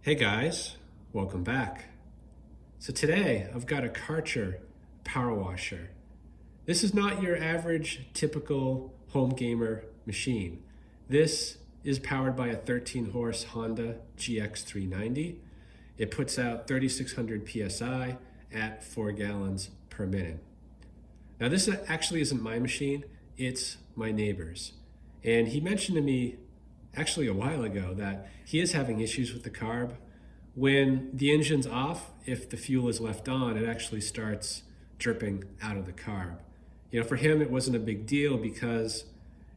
Hey guys, welcome back. So today I've got a Karcher power washer. This is not your average typical home gamer machine. This is powered by a 13 horse Honda GX390. It puts out 3600 PSI at 4 gallons per minute. Now this actually isn't my machine, it's my neighbor's. And he mentioned to me actually a while ago that he is having issues with the carb. When the engine's off, if the fuel is left on, it actually starts dripping out of the carb. For him, it wasn't a big deal because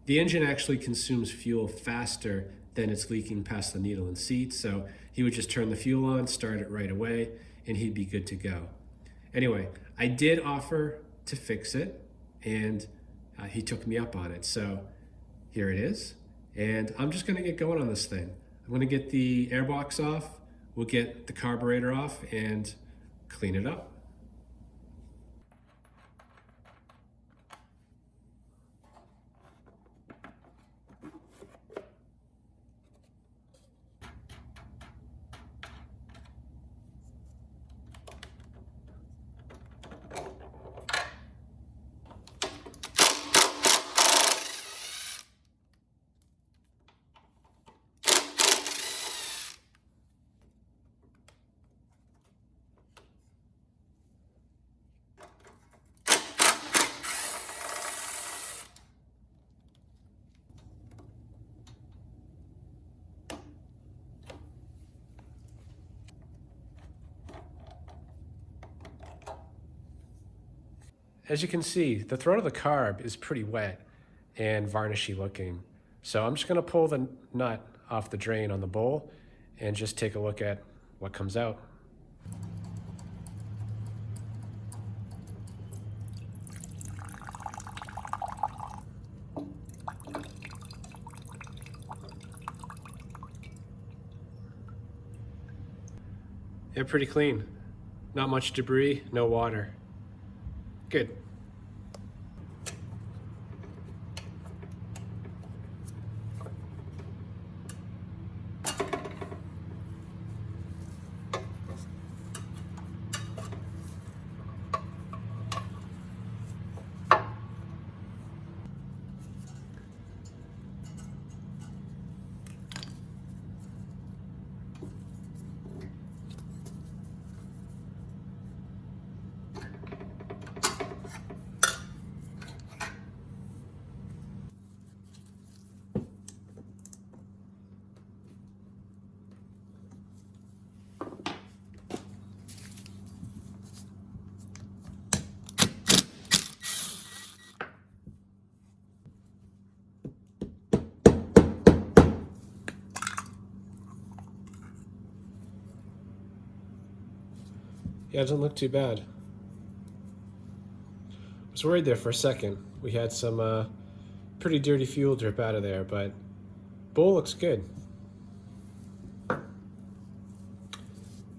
the engine actually consumes fuel faster than it's leaking past the needle and seat. So he would just turn the fuel on, start it right away, and he'd be good to go. Anyway, I did offer to fix it, and he took me up on it. So here it is. And I'm just gonna get going on this thing. I'm gonna get the airbox off, we'll get the carburetor off and clean it up. As you can see, the throat of the carb is pretty wet and varnishy looking. So I'm just gonna pull the nut off the drain on the bowl and just take a look at what comes out. Yeah, pretty clean. Not much debris, no water. Good. Yeah, it doesn't look too bad. I was worried there for a second. We had some pretty dirty fuel drip out of there, but bowl looks good.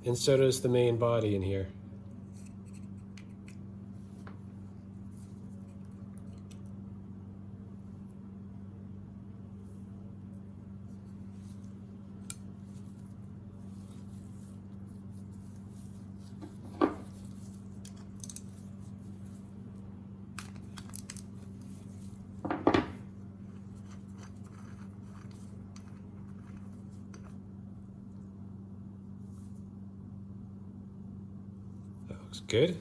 And so does the main body in here. That looks good.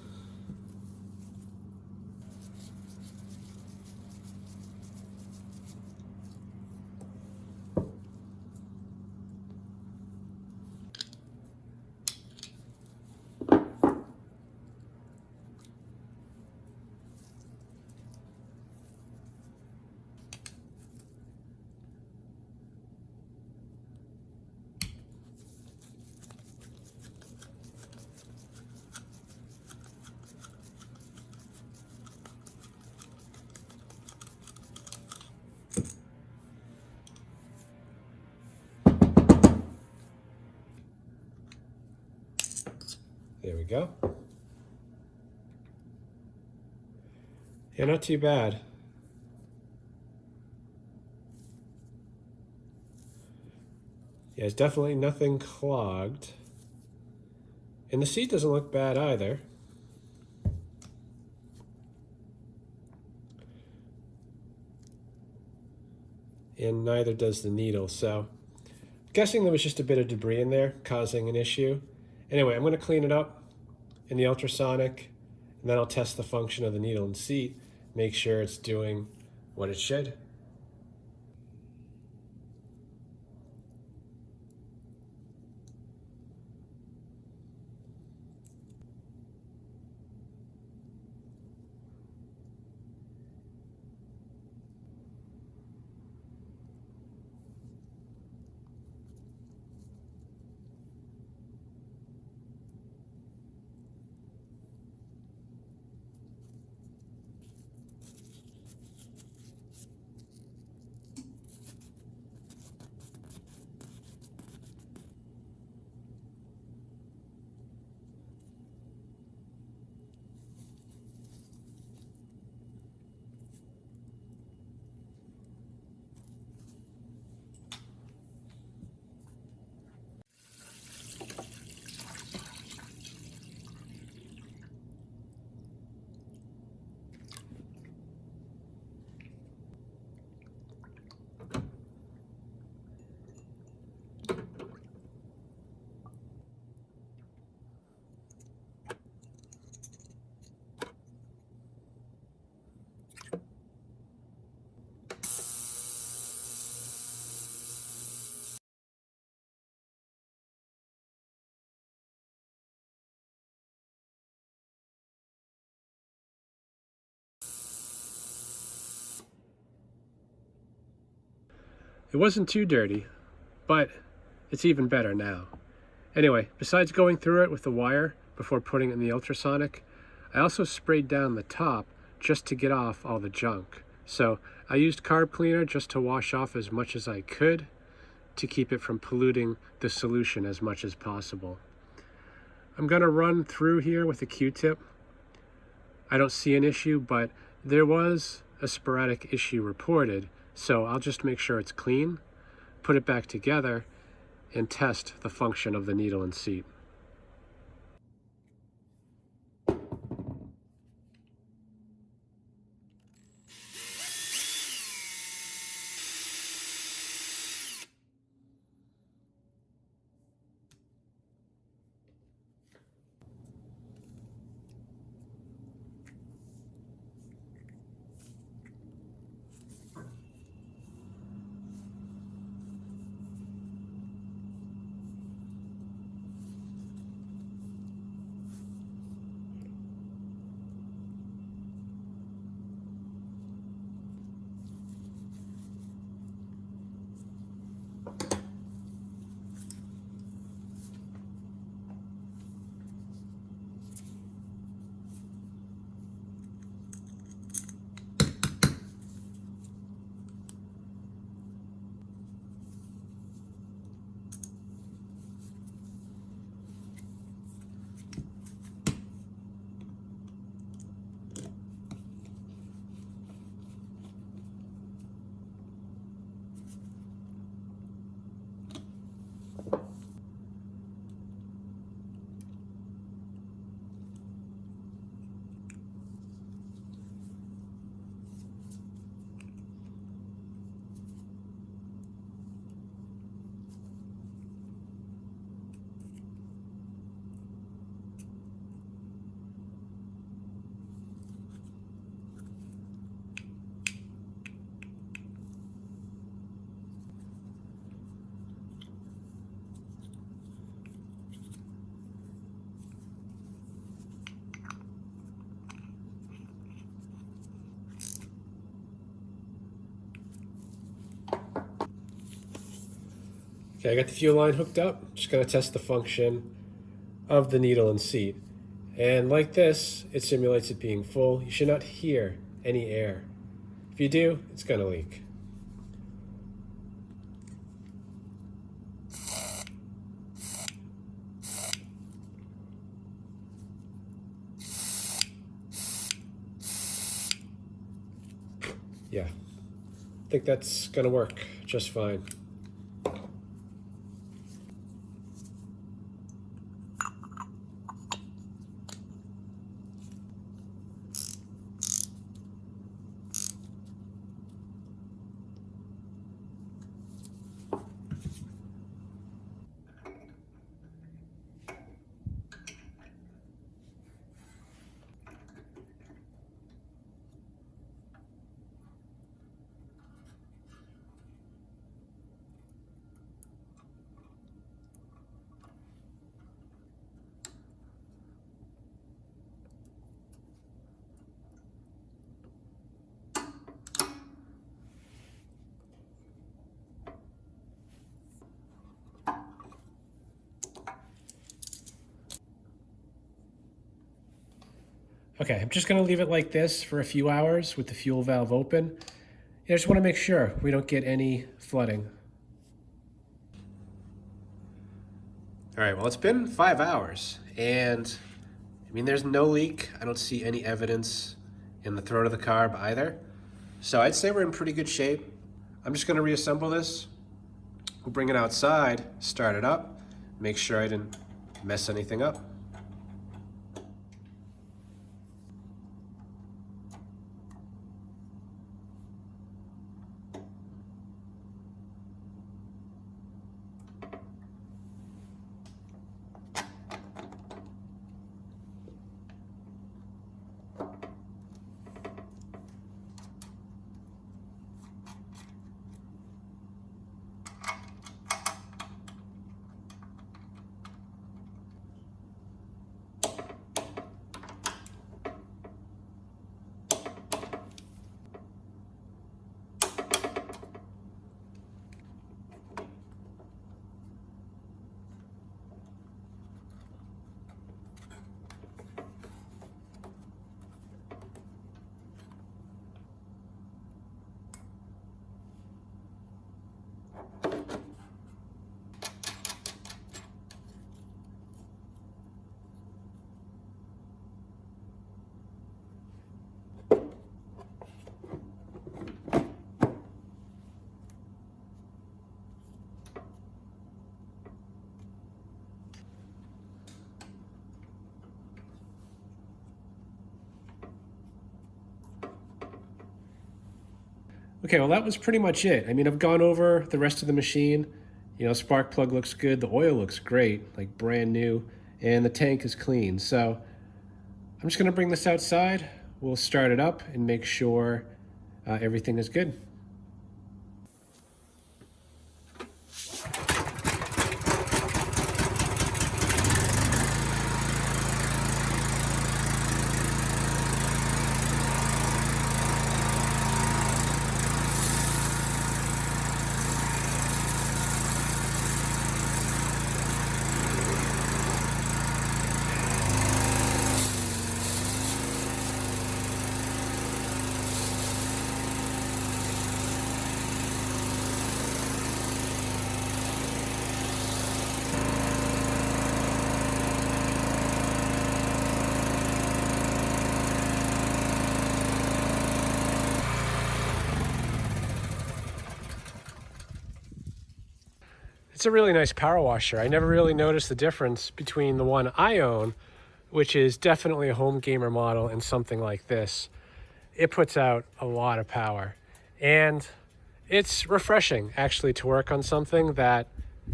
There we go. Yeah, not too bad. Yeah, there's definitely nothing clogged. And the seat doesn't look bad either. And neither does the needle, so I'm guessing there was just a bit of debris in there causing an issue. Anyway, I'm going to clean it up in the ultrasonic, and then I'll test the function of the needle and seat, make sure it's doing what it should. It wasn't too dirty, but it's even better now. Anyway, besides going through it with the wire before putting it in the ultrasonic, I also sprayed down the top just to get off all the junk. So I used carb cleaner just to wash off as much as I could to keep it from polluting the solution as much as possible. I'm going to run through here with a Q-tip. I don't see an issue, but there was a sporadic issue reported, so I'll just make sure it's clean, put it back together, and test the function of the needle and seat. Okay, I got the fuel line hooked up. Just gonna test the function of the needle and seat. And like this, it simulates it being full. You should not hear any air. If you do, it's gonna leak. Yeah, I think that's gonna work just fine. Okay, I'm just gonna leave it like this for a few hours with the fuel valve open. I just wanna make sure we don't get any flooding. All right, well, it's been 5 hours, and I mean, there's no leak. I don't see any evidence in the throat of the carb either. So I'd say we're in pretty good shape. I'm just gonna reassemble this. We'll bring it outside, start it up, make sure I didn't mess anything up. Okay, well, that was pretty much it. I mean, I've gone over the rest of the machine. You know, spark plug looks good. The oil looks great, like brand new, and the tank is clean. So I'm just gonna bring this outside. We'll start it up and make sure everything is good. It's a really nice power washer. I never really noticed the difference between the one I own, which is definitely a home gamer model, and something like this. It puts out a lot of power, and it's refreshing actually to work on something that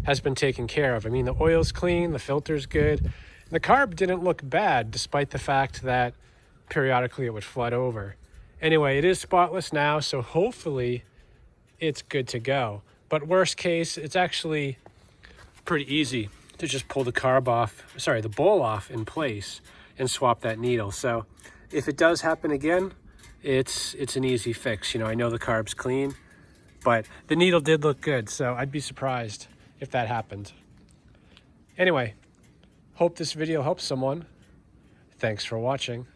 has been taken care of. I mean, the oil's clean, the filter's good. The carb didn't look bad despite the fact that periodically it would flood over. Anyway, it is spotless now, so hopefully it's good to go. But worst case, it's actually pretty easy to just pull the the bowl off in place and swap that needle. So if it does happen again, it's an easy fix. You know, I know the carb's clean, but the needle did look good, so I'd be surprised if that happened. Anyway, hope this video helps someone. Thanks for watching.